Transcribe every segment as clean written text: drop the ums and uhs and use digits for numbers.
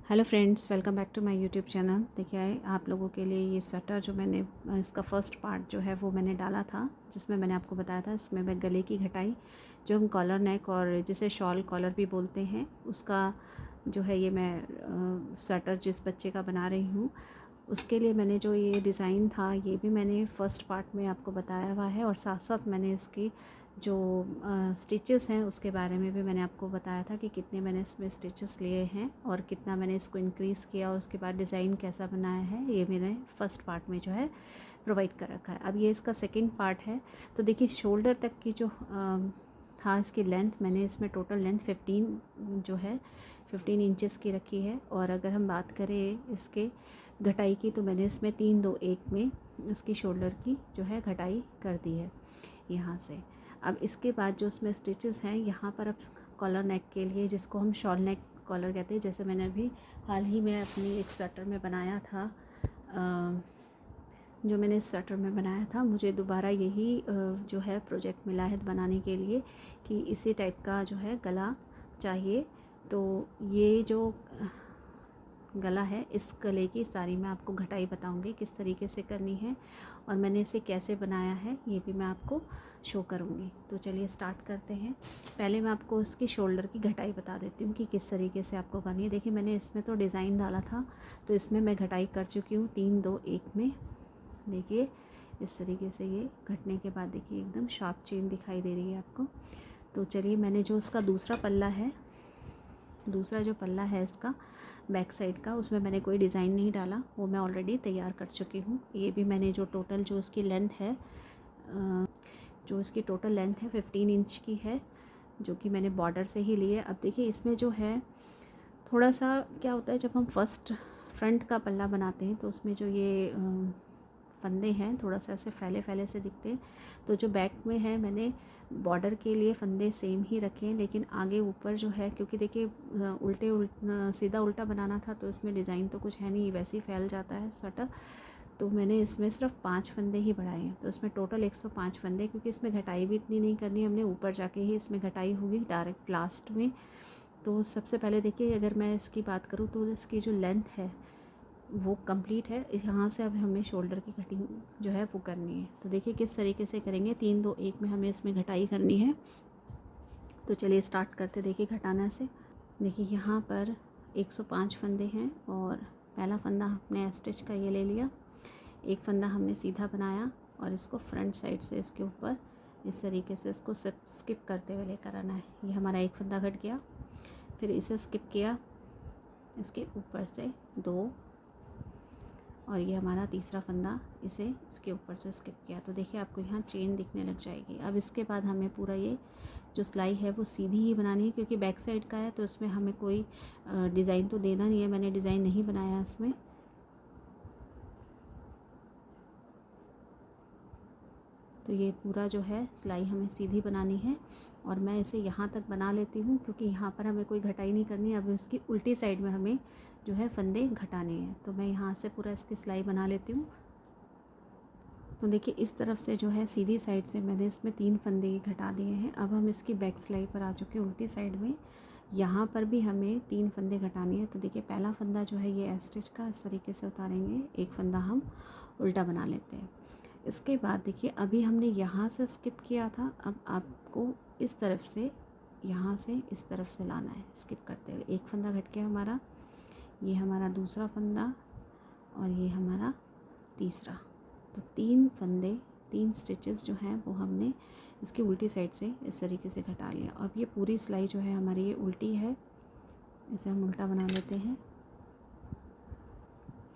Hello friends, welcome back to my YouTube channel. देखिए आप लोगों के लिए ये स्वेटर जो मैंने इसका फ़र्स्ट पार्ट जो है वो मैंने डाला था, जिसमें मैंने आपको बताया था इसमें मैं गले की घटाई जो हम कॉलर नेक और जिसे शॉल कॉलर भी बोलते हैं उसका जो है ये मैं स्वेटर जिस बच्चे का बना रही हूँ उसके लिए मैंने जो ये डिज़ाइन था ये भी मैंने फ़र्स्ट पार्ट में आपको बताया हुआ है। और साथ साथ मैंने इसकी जो स्टिचेस हैं उसके बारे में भी मैंने आपको बताया था कि कितने मैंने इसमें स्टिचेस लिए हैं और कितना मैंने इसको इंक्रीज़ किया और उसके बाद डिज़ाइन कैसा बनाया है, ये मैंने फ़र्स्ट पार्ट में जो है प्रोवाइड कर रखा है। अब ये इसका सेकंड पार्ट है। तो देखिए शोल्डर तक की जो था इसकी लेंथ, मैंने इसमें टोटल लेंथ 15 इंचेस की रखी है। और अगर हम बात करें इसके घटाई की तो मैंने इसमें 3 2 1 में इसकी शोल्डर की जो है घटाई कर दी है यहाँ से। अब इसके बाद जो उसमें स्टिचेस हैं यहाँ पर अब कॉलर नेक के लिए, जिसको हम शॉल नेक कॉलर कहते हैं, जैसे मैंने अभी हाल ही में अपनी एक स्वेटर में बनाया था, जो मैंने इस स्वेटर में बनाया था, मुझे दोबारा यही जो है प्रोजेक्ट मिला है बनाने के लिए कि इसी टाइप का जो है गला चाहिए। तो ये जो गला है, इस गले की सारी मैं आपको घटाई बताऊंगी किस तरीके से करनी है और मैंने इसे कैसे बनाया है ये भी मैं आपको शो करूंगी। तो चलिए स्टार्ट करते हैं। पहले मैं आपको इसकी शोल्डर की घटाई बता देती हूँ कि किस तरीके से आपको करनी है। देखिए मैंने इसमें तो डिज़ाइन डाला था तो इसमें मैं घटाई कर चुकी हूँ 3 2 1 में। देखिए इस तरीके से ये घटने के बाद देखिए एकदम शार्प चेन दिखाई दे रही है आपको। तो चलिए मैंने जो इसका दूसरा जो पल्ला है इसका बैक साइड का, उसमें मैंने कोई डिज़ाइन नहीं डाला, वो मैं ऑलरेडी तैयार कर चुकी हूँ। ये भी मैंने जो टोटल जो इसकी लेंथ है, जो इसकी टोटल लेंथ है 15 इंच की है, जो कि मैंने बॉर्डर से ही ली है। अब देखिए इसमें जो है थोड़ा सा क्या होता है, जब हम फ्रंट का पल्ला बनाते हैं तो उसमें जो ये फंदे हैं थोड़ा सा ऐसे फैले फैले से दिखते हैं। तो जो बैक में है मैंने बॉर्डर के लिए फंदे सेम ही रखे हैं, लेकिन आगे ऊपर जो है, क्योंकि देखिए सीधा उल्टा बनाना था तो इसमें डिज़ाइन तो कुछ है नहीं, वैसे ही फैल जाता है स्वेटर। तो मैंने इसमें सिर्फ 5 फंदे ही बढ़ाए हैं। तो इसमें टोटल 105 फंदे, क्योंकि इसमें घटाई भी इतनी नहीं करनी, हमने ऊपर जाके ही इसमें घटाई होगी डायरेक्ट लास्ट में। तो सबसे पहले देखिए अगर मैं इसकी बात करूँ तो इसकी जो लेंथ है वो कंप्लीट है। यहाँ से अब हमें शोल्डर की कटिंग जो है वो करनी है। तो देखिए किस तरीके से करेंगे, 3 2 1 में हमें इसमें घटाई करनी है। तो चलिए स्टार्ट करते। देखिए घटाना से देखिए यहाँ पर 105 फंदे हैं और पहला फंदा हमने स्टिच का ये ले लिया, एक फंदा हमने सीधा बनाया और इसको फ्रंट साइड से इसके ऊपर इस तरीके से इसको स्किप करते हुए लेकर आना है। ये हमारा एक फंदा घट गया, फिर इसे स्किप किया इसके ऊपर से 2, और ये हमारा तीसरा फंदा, इसे इसके ऊपर से स्किप किया। तो देखिए आपको यहाँ चेन दिखने लग जाएगी। अब इसके बाद हमें पूरा ये जो सिलाई है वो सीधी ही बनानी है, क्योंकि बैक साइड का है तो इसमें हमें कोई डिज़ाइन तो देना नहीं है, मैंने डिज़ाइन नहीं बनाया इसमें। तो ये पूरा जो है सिलाई हमें सीधी बनानी है और मैं इसे यहाँ तक बना लेती हूँ, क्योंकि यहाँ पर हमें कोई घटाई नहीं करनी है। अब इसकी उल्टी साइड में हमें जो है फंदे घटाने हैं, तो मैं यहाँ से पूरा इसकी सिलाई बना लेती हूँ। तो देखिए इस तरफ से जो है सीधी साइड से मैंने इसमें 3 फंदे घटा दिए हैं। अब हम इसकी बैक सिलाई पर आ चुके हैं उल्टी साइड में, यहाँ पर भी हमें 3 फंदे घटाने हैं। तो देखिए पहला फंदा जो है ये स्टिच का इस तरीके से उतारेंगे, एक फंदा हम उल्टा बना लेते हैं। इसके बाद देखिए अभी हमने यहाँ से स्किप किया था, अब आपको इस तरफ से यहाँ से इस तरफ से लाना है स्किप करते हुए। एक फंदा घट गया हमारा, ये हमारा दूसरा फंदा और ये हमारा तीसरा। तो 3 फंदे 3 स्टिचेस जो हैं वो हमने इसकी उल्टी साइड से इस तरीके से घटा लिया। अब ये पूरी सिलाई जो है हमारी ये उल्टी है, इसे हम उल्टा बना लेते हैं।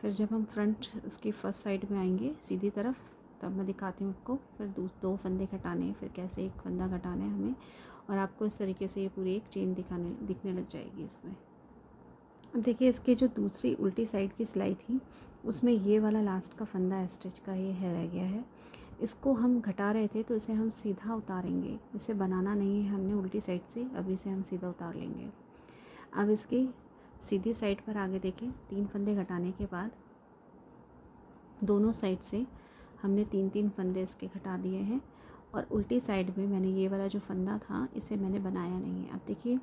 फिर जब हम फ्रंट इसकी फर्स्ट साइड में आएंगे सीधी तरफ, तब मैं दिखाती हूँ आपको। फिर 2 फंदे घटाने हैं, फिर कैसे एक फंदा घटाना है हमें, और आपको इस तरीके से ये पूरी एक चेन दिखने लग जाएगी इसमें। अब देखिए इसकी जो दूसरी उल्टी साइड की सिलाई थी उसमें ये वाला लास्ट का फंदा स्टिच का ये है रह गया है, इसको हम घटा रहे थे तो इसे हम सीधा उतारेंगे, इसे बनाना नहीं है हमने उल्टी साइड से, अब इसे हम सीधा उतार लेंगे। अब इसकी सीधी साइड पर आगे देखें, 3 फंदे घटाने के बाद दोनों साइड से हमने 3 3 फंदे इसके घटा दिए हैं और उल्टी साइड में मैंने ये वाला जो फंदा था इसे मैंने बनाया नहीं है। अब देखिए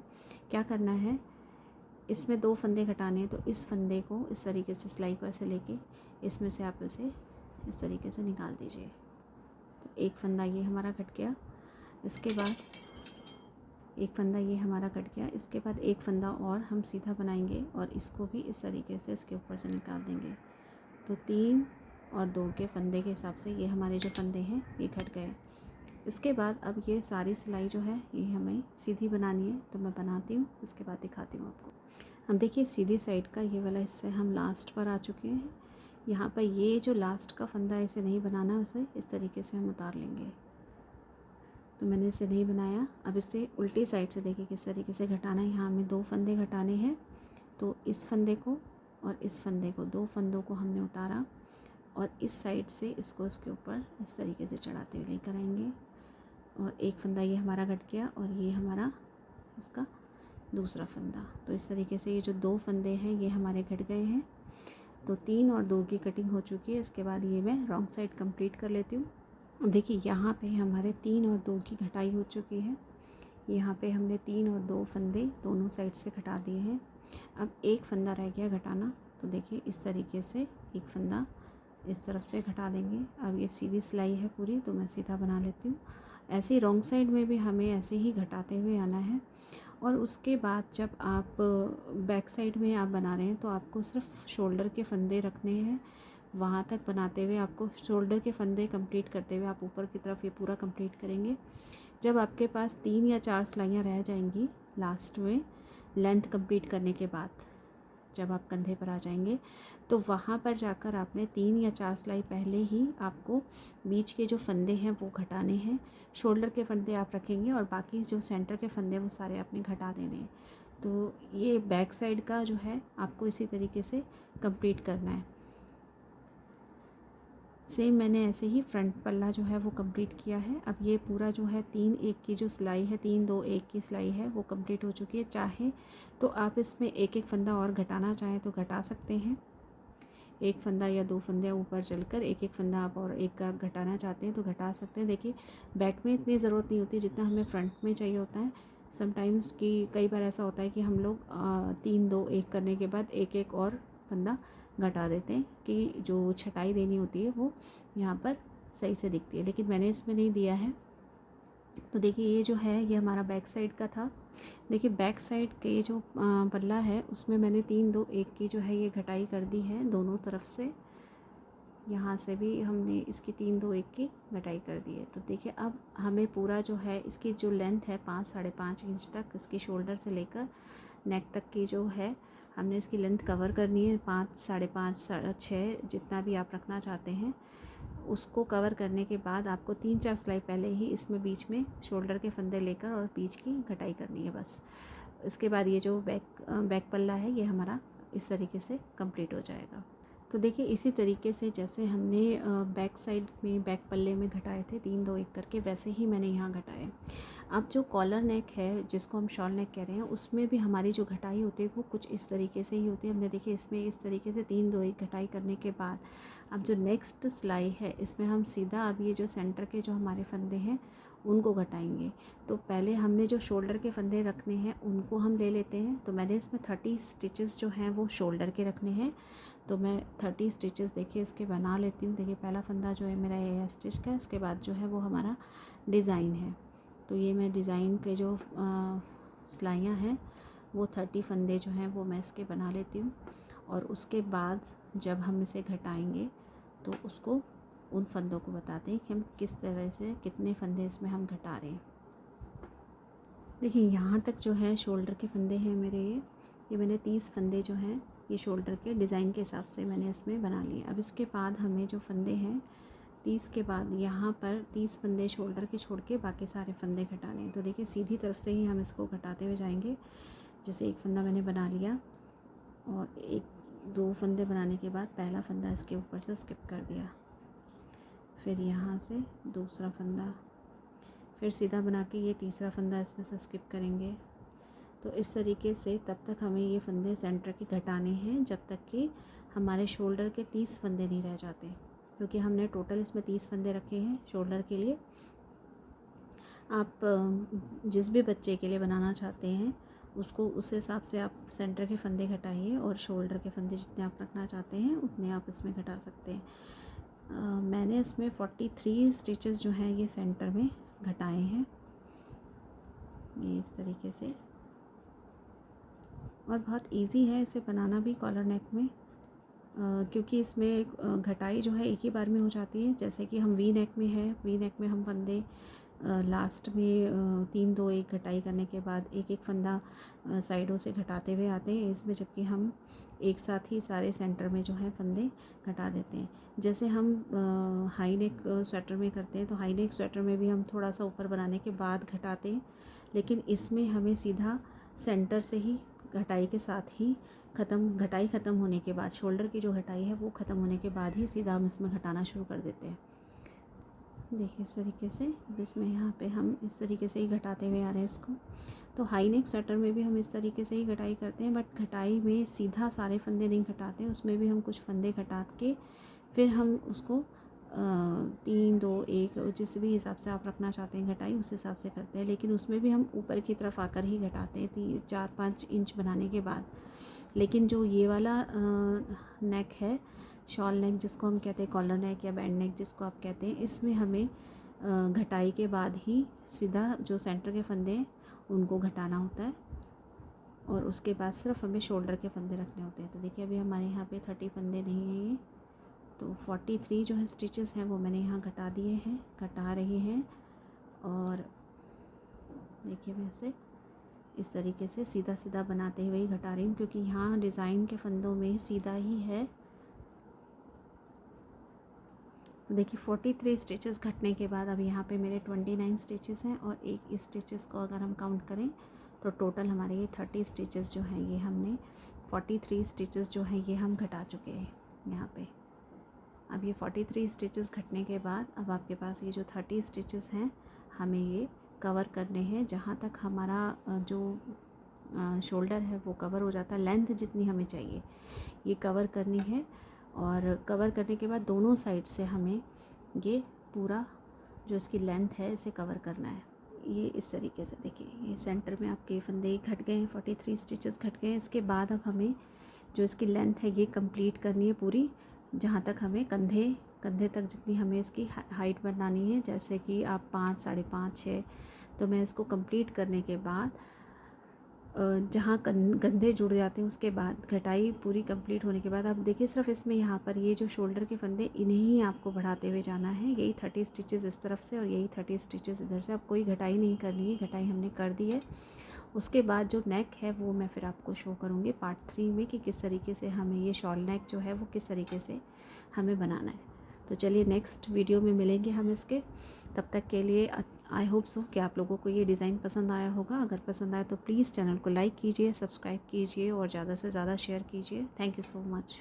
क्या करना है, इसमें 2 फंदे घटाने हैं, तो इस फंदे को इस तरीके से सिलाई को ऐसे लेके इसमें से आप इसे इस तरीके से निकाल दीजिए। तो एक फंदा ये हमारा कट गया। इसके बाद एक फंदा ये हमारा कट गया। इसके बाद एक फंदा और हम सीधा बनाएंगे और इसको भी इस तरीके से इसके ऊपर से निकाल देंगे। तो 3 और 2 के फंदे के हिसाब से ये हमारे जो फंदे हैं ये कट गए। इसके बाद अब ये सारी सिलाई जो है ये हमें सीधी बनानी है, तो मैं बनाती हूँ, इसके बाद दिखाती हूँ आपको। अब देखिए सीधी साइड का ये वाला हिस्सा हम लास्ट पर आ चुके हैं। यहाँ पर ये जो लास्ट का फंदा है इसे नहीं बनाना, उसे इस तरीके से हम उतार लेंगे। तो मैंने इसे नहीं बनाया। अब इसे उल्टी साइड से देखिए किस तरीके से घटाना है। यहाँ हमें 2 फंदे घटाने हैं, तो इस फंदे को और इस फंदे को, 2 फंदों को हमने उतारा और इस साइड से इसको इसके ऊपर इस तरीके से चढ़ाते हुए लेकर आएंगे। और एक फंदा ये हमारा कट गया और ये हमारा इसका दूसरा फंदा। तो इस तरीके से ये जो 2 फंदे हैं ये हमारे कट गए हैं। तो 3 और 2 की कटिंग हो चुकी है। इसके बाद ये मैं रॉन्ग साइड कंप्लीट कर लेती हूँ। देखिए यहाँ पे हमारे 3 और 2 की घटाई हो चुकी है। यहाँ पे हमने 3 और 2 फंदे दोनों साइड से घटा दिए हैं। अब एक फंदा रह गया घटाना, तो देखिए इस तरीके से एक फंदा इस तरफ से घटा देंगे। अब ये सीधी सिलाई है पूरी, तो मैं सीधा बना लेती हूँ। ऐसे ही रॉन्ग साइड में भी हमें ऐसे ही घटाते हुए आना है। और उसके बाद जब आप बैक साइड में आप बना रहे हैं तो आपको सिर्फ शोल्डर के फंदे रखने हैं। वहाँ तक बनाते हुए आपको शोल्डर के फंदे कंप्लीट करते हुए आप ऊपर की तरफ ये पूरा कंप्लीट करेंगे। जब आपके पास 3 या 4 सिलाइयाँ रह जाएंगी लास्ट में लेंथ कंप्लीट करने के बाद, जब आप कंधे पर आ जाएंगे, तो वहाँ पर जाकर आपने 3 या 4 सिलाई पहले ही आपको बीच के जो फंदे हैं वो घटाने हैं। शोल्डर के फंदे आप रखेंगे और बाकी जो सेंटर के फंदे वो सारे आपने घटा देने हैं। तो ये बैक साइड का जो है आपको इसी तरीके से कंप्लीट करना है। सेम मैंने ऐसे ही फ्रंट पल्ला जो है वो कंप्लीट किया है। अब ये पूरा जो है 3-1 की जो सिलाई है, 3-2-1 की सिलाई है वो कंप्लीट हो चुकी है। चाहे तो आप इसमें एक फंदा और घटाना चाहें तो घटा सकते हैं। एक फंदा या 2 फंदे ऊपर चलकर एक फंदा आप और एक का घटाना चाहते हैं तो घटा सकते हैं। देखिए बैक में इतनी ज़रूरत नहीं होती जितना हमें फ्रंट में चाहिए होता है। समटाइम्स कि कई बार ऐसा होता है कि हम लोग 3-2-1 करने के बाद एक और फंदा घटा देते हैं कि जो छटाई देनी होती है वो यहाँ पर सही से दिखती है, लेकिन मैंने इसमें नहीं दिया है। तो देखिए ये जो है ये हमारा बैक साइड का था। देखिए बैक साइड के जो पल्ला है उसमें मैंने 3-2-1 की जो है ये घटाई कर दी है दोनों तरफ से। यहाँ से भी हमने इसकी 3-2-1 की घटाई कर दी है। तो देखिए अब हमें पूरा जो है इसकी जो लेंथ है 5-5.5 इंच तक, इसकी शोल्डर से लेकर नेक तक की जो है हमने इसकी लेंथ कवर करनी है। 5-5.5 6 जितना भी आप रखना चाहते हैं उसको कवर करने के बाद आपको 3-4 सिलाई पहले ही इसमें बीच में शोल्डर के फंदे लेकर और बीच की घटाई करनी है बस। इसके बाद ये जो बैक पल्ला है ये हमारा इस तरीके से कंप्लीट हो जाएगा। तो देखिए इसी तरीके से जैसे हमने बैक साइड में बैक पल्ले में घटाए थे 3-2-1 करके, वैसे ही मैंने यहाँ घटाए। अब जो कॉलर नेक है जिसको हम शॉल नेक कह रहे हैं उसमें भी हमारी जो घटाई होती है वो कुछ इस तरीके से ही होती है। हमने देखिए इसमें इस तरीके से 3-2-1 घटाई करने के बाद अब जो नेक्स्ट सिलाई है इसमें हम सीधा अब ये जो सेंटर के जो हमारे फंदे हैं उनको घटाएंगे। तो पहले हमने जो शोल्डर के फंदे रखने हैं उनको हम ले लेते हैं। तो मैंने इसमें 30 स्टिचेस जो हैं वो शोल्डर के रखने हैं, तो मैं 30 स्टिचेस देखिए इसके बना लेती हूँ। देखिए पहला फंदा जो है मेरा ये है स्टिच का, इसके बाद जो है वो हमारा डिज़ाइन है। तो ये मैं डिज़ाइन के जो सिलाइयाँ हैं वो 30 फंदे जो हैं वो मैं इसके बना लेती हूँ। और उसके बाद जब हम इसे घटाएंगे तो उसको उन फंदों को बताते हैं कि हम किस तरह से कितने फंदे इसमें हम घटा रहे हैं। देखिए यहाँ तक जो है शोल्डर के फंदे हैं मेरे, ये मैंने 30 फंदे जो हैं ये शोल्डर के डिज़ाइन के हिसाब से मैंने इसमें बना लिए। अब इसके बाद हमें जो फंदे हैं 30 के बाद यहाँ पर 30 फंदे शोल्डर के छोड़ के बाकी सारे फंदे घटाने हैं। तो देखिए सीधी तरफ से ही हम इसको घटाते हुए जाएंगे। जैसे एक फंदा मैंने बना लिया और 1-2 फंदे बनाने के बाद पहला फंदा इसके ऊपर से स्किप कर दिया, फिर यहाँ से दूसरा फंदा, फिर सीधा बना के ये तीसरा फंदा इसमें से स्किप करेंगे। तो इस तरीके से तब तक हमें ये फंदे सेंटर के घटाने हैं जब तक कि हमारे शोल्डर के 30 फंदे नहीं रह जाते, क्योंकि हमने टोटल इसमें 30 फंदे रखे हैं शोल्डर के लिए। आप जिस भी बच्चे के लिए बनाना चाहते हैं उसको उस हिसाब से आप सेंटर के फंदे घटाइए और शोल्डर के फंदे जितने आप रखना चाहते हैं उतने आप इसमें घटा सकते हैं। मैंने इसमें 43 स्टिचेस जो हैं ये सेंटर में घटाए हैं, ये इस तरीके से। और बहुत इजी है इसे बनाना भी कॉलर नेक में, क्योंकि इसमें घटाई जो है एक ही बार में हो जाती है। जैसे कि हम वी नेक में है, वी नेक में हम फंदे लास्ट में 3 2 1 घटाई करने के बाद एक एक फंदा साइडों से घटाते हुए आते हैं इसमें, जबकि हम एक साथ ही सारे सेंटर में जो है फंदे घटा देते हैं। जैसे हम हाई नेक स्वेटर में करते हैं, तो हाई नेक स्वेटर में भी हम थोड़ा सा ऊपर बनाने के बाद घटाते हैं, लेकिन इसमें हमें सीधा सेंटर से ही घटाई के साथ ही घटाई ख़त्म होने के बाद, शोल्डर की जो घटाई है वो ख़त्म होने के बाद ही सीधा हम इसमें घटाना शुरू कर देते हैं। देखिए इस तरीके से, अब इसमें यहाँ पे हम इस तरीके से ही घटाते हुए आ रहे हैं इसको। तो हाई नेक स्वेटर में भी हम इस तरीके से ही घटाई करते हैं, बट घटाई में सीधा सारे फंदे नहीं घटाते, उसमें भी हम कुछ फंदे घटा के फिर हम उसको 3 2 1 जिस भी हिसाब से आप रखना चाहते हैं घटाई उस हिसाब से करते हैं। लेकिन उसमें भी हम ऊपर की तरफ आकर ही घटाते हैं 4-5 इंच बनाने के बाद। लेकिन जो ये वाला नेक है, शॉल नेक जिसको हम कहते हैं, कॉलर नेक या बैंड नेक जिसको आप कहते हैं, इसमें हमें घटाई के बाद ही सीधा जो सेंटर के फंदे हैं उनको घटाना होता है, और उसके बाद सिर्फ हमें शोल्डर के फंदे रखने होते हैं। तो देखिए अभी हमारे यहाँ पे 30 फंदे नहीं हैं ये, तो 43 जो है स्टिचेस हैं वो मैंने यहाँ घटा दिए हैं, घटा रही हैं। और देखिए मैं इसे इस तरीके से सीधा सीधा बनाते हुए ही घटा रही हूँ, क्योंकि यहाँ डिज़ाइन के फंदों में सीधा ही है। तो देखिए 43 स्टिचेस घटने के बाद अब यहाँ पे मेरे 29 स्टिचेस हैं, और एक इस स्टिचेस को अगर हम काउंट करें तो टोटल हमारे ये 30 स्टिचेस जो हैं ये हमने 43 स्टिचेस जो हैं ये हम घटा चुके हैं यहाँ पे। अब ये 43 स्टिचेस घटने के बाद अब आपके पास ये जो 30 स्टिचेस हैं हमें ये कवर करने हैं, जहाँ तक हमारा जो शोल्डर है वो कवर हो जाता है, लेंथ जितनी हमें चाहिए ये कवर करनी है। और कवर करने के बाद दोनों साइड से हमें ये पूरा जो इसकी लेंथ है इसे कवर करना है। ये इस तरीके से देखिए, ये सेंटर में आपके फंदे घट गए हैं, 43 स्टिचेस घट गए हैं। इसके बाद अब हमें जो इसकी लेंथ है ये कंप्लीट करनी है पूरी, जहाँ तक हमें कंधे तक जितनी हमें इसकी हाइट बनानी है, जैसे कि आप 5 5.5 6। तो मैं इसको कंप्लीट करने के बाद जहाँ कंधे जुड़ जाते हैं उसके बाद घटाई पूरी कंप्लीट होने के बाद आप देखिए सिर्फ इसमें यहाँ पर ये जो शोल्डर के फंदे इन्हें ही आपको बढ़ाते हुए जाना है। यही 30 स्टिचेस इस तरफ से और यही 30 स्टिचेस इधर से, अब कोई घटाई नहीं करनी है, घटाई हमने कर दी है। उसके बाद जो नेक है वो मैं फिर आपको शो करूँगी पार्ट 3 में कि किस तरीके से हमें ये शॉल नेक जो है वो किस तरीके से हमें बनाना है। तो चलिए नेक्स्ट वीडियो में मिलेंगे हम इसके, तब तक के लिए आई होप सो कि आप लोगों को ये डिज़ाइन पसंद आया होगा। अगर पसंद आया तो प्लीज़ चैनल को लाइक कीजिए, सब्सक्राइब कीजिए और ज़्यादा से ज़्यादा शेयर कीजिए। Thank you so much.